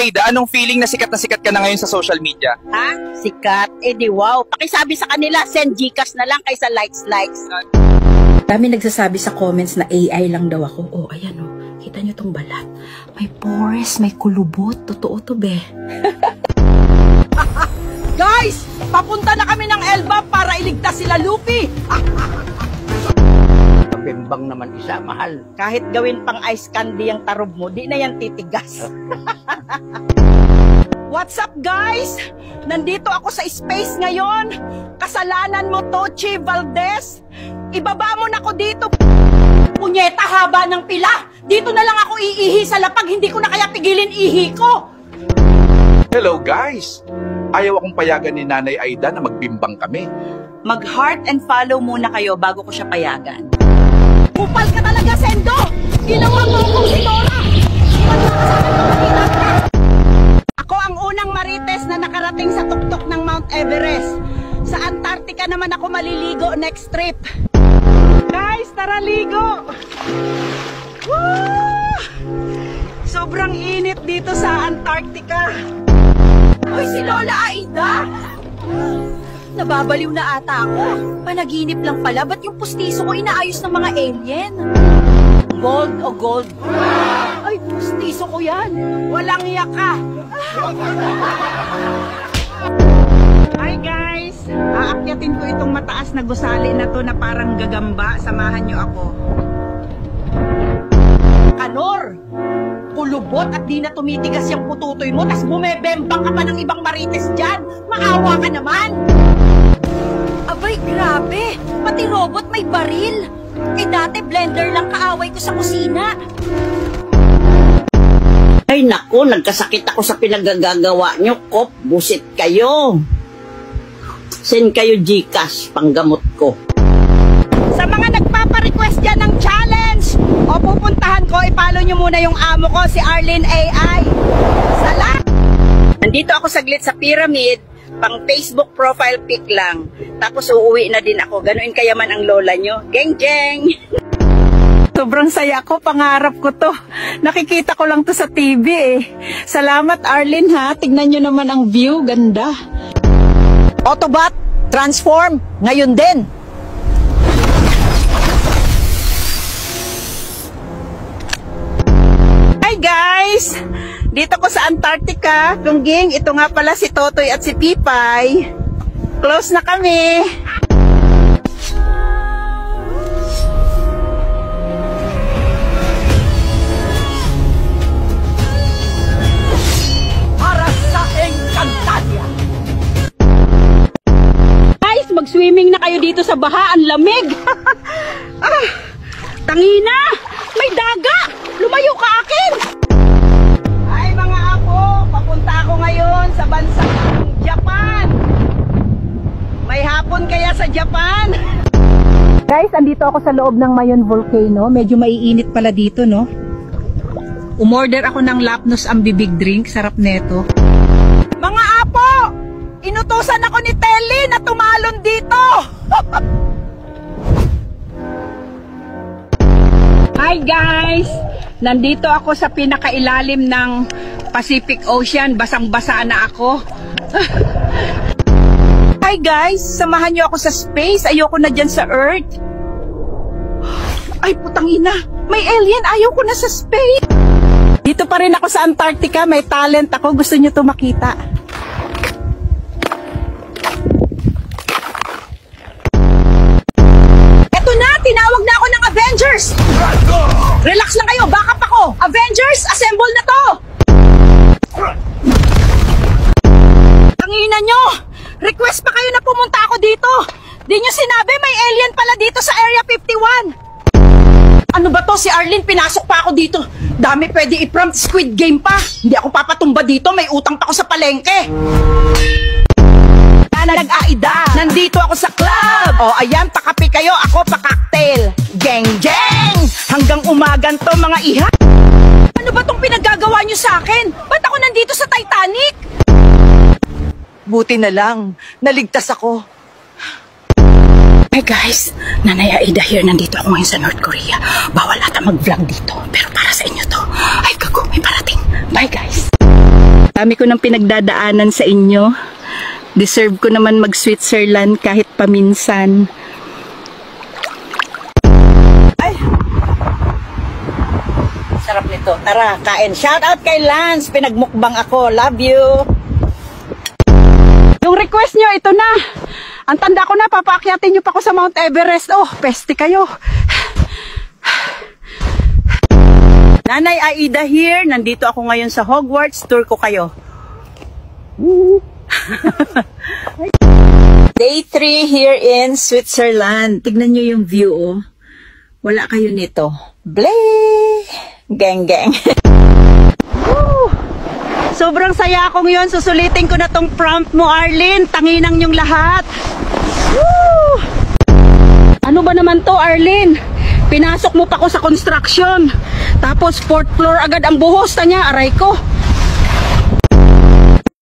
Aida, anong feeling na sikat ka na ngayon sa social media? Ha? Sikat? Eh di wow. Pakisabi sa kanila, send Gcash na lang kaysa likes. Dami nagsasabi sa comments na AI lang daw ako. Oh, ayan oh. Kita nyo tong balat. May pores, may kulubot. Totoo to, be. Guys! Papunta na kami ng Elba para iligtas sila Luffy! Bimbang naman isa, mahal. Kahit gawin pang ice candy ang tarob mo, di na yan titigas. What's up, guys? Nandito ako sa space ngayon. Kasalanan mo, Tochi Valdez. Ibaba mo na ako dito. Punyeta, haba ng pila. Dito na lang ako iihi sa lapag. Hindi ko na kaya pigilin ihi ko. Hello guys! Ayaw akong payagan ni Nanay Aida na magbimbang kami. Mag-heart and follow muna kayo bago ko siya payagan. Kupal ka talaga, Sendo! Ginawa mo akong si Nora! Ako ang unang marites na nakarating sa tuktok ng Mount Everest. Sa Antarctica naman ako maliligo next trip. Guys, tara ligo! Woo! Sobrang init dito sa Antarctica. Uy, si Lola Aida! Nababaliw na ata ako. Panaginip lang pala. Ba't yung pustiso ko inaayos ng mga alien? Gold o gold? Ay, pustiso ko yan. Walang yaka. Hi guys! Aakyatin ko itong mataas na gusali na to na parang gagamba. Samahan nyo ako. Kanor! Kulubot at di na tumitigas yung pututoy mo, tas bumebembang ka pa ng ibang marites dyan. Maawa ka naman. Abay, grabe. Pati robot may baril. Eh dati blender lang kaaway ko sa kusina. Ay naku, nagkasakit ako sa pinagagagawa nyo, Kop. Busit kayo. Send kayo Gcash, panggamot ko. Sa mga nagpapa-request dyan ng challenge, o pupuntahan ko, ipalo nyo muna yung amo ko, si Arlene AI. Salat! Nandito ako saglit sa pyramid, pang Facebook profile pic lang. Tapos uuwi na din ako. Ganuin kayaman ang lola nyo. Geng geng! Sobrang saya ko, pangarap ko to. Nakikita ko lang to sa TV eh. Salamat Arlene ha, tignan nyo naman ang view, ganda. Autobot, transform, ngayon din. Hi guys! Dito ko sa Antarctica. Tungging, ito nga pala si Totoy at si Pipay. Close na kami. Para sa Encantadia. Guys, mag-swimming na kayo dito sa baha. Ang lamig. Tangina! May daga! Lumayo ka akin! Ay mga apo, papunta ako ngayon sa bansang Japan. May hapon kaya sa Japan? Guys, andito ako sa loob ng Mayon Volcano. Medyo maiinit pala dito, no? Umorder ako ng Lapnos Ambibig drink. Sarap neto. Mga apo! Inutusan ako ni Telly na tumalon dito! Hi guys! Nandito ako sa pinakailalim ng Pacific Ocean. Basang-basa na ako. Hi guys! Samahan niyo ako sa space. Ayoko na dyan sa Earth. Ay putang ina! May alien! Ayoko na sa space! Dito pa rin ako sa Antarctica. May talent ako. Gusto niyo to makita. Eto na! Tinawag na ako ng Avengers! Relax lang kayo, backup ako. Avengers, assemble na to. Tangina nyo, request pa kayo na pumunta ako dito. Di nyo sinabi may alien pala dito sa Area 51. Ano ba to, si Arlene, pinasok pa ako dito. Dami pwede i-prompt, Squid Game pa. Hindi ako papatumba dito, may utang pa ako sa palengke. Nag-aida, nandito ako sa club. O ayan, pakapi kayo, ako pa-cocktail. Geng geng, hanggang umagan to mga iha. Ano ba tong pinagagawa nyo sa akin? Ba't ako nandito sa Titanic? Buti na lang, naligtas ako. Hey guys, Nanay Aida here. Nandito ako ngayon sa North Korea. Bawal ata mag-vlog dito, pero para sa inyo to. Ay gago, may parating. Bye guys. Dami ko ng pinagdadaanan sa inyo. Deserve ko naman mag-Switzerland kahit paminsan. Ay! Sarap nito. Tara, kain. Shout out kay Lance. Pinagmukbang ako. Love you. Yung request nyo, ito na. Ang tanda ko na, papaakyatin nyo pa ako sa Mount Everest. Oh, peste kayo. Nanay Aida here. Nandito ako ngayon sa Hogwarts. Tour ko kayo. Day 3 here in Switzerland. Tignan nyo yung view, oh. Wala kayo nito. Bleh! Gang, gang. Woo! Sobrang saya akong yun. Susulitin ko na tong prompt mo, Arlene. Tanginang yung lahat. Woo! Ano ba naman to, Arlene? Pinasok mo pa ko sa construction. Tapos 4th floor agad ang buhos na niya. Aray ko.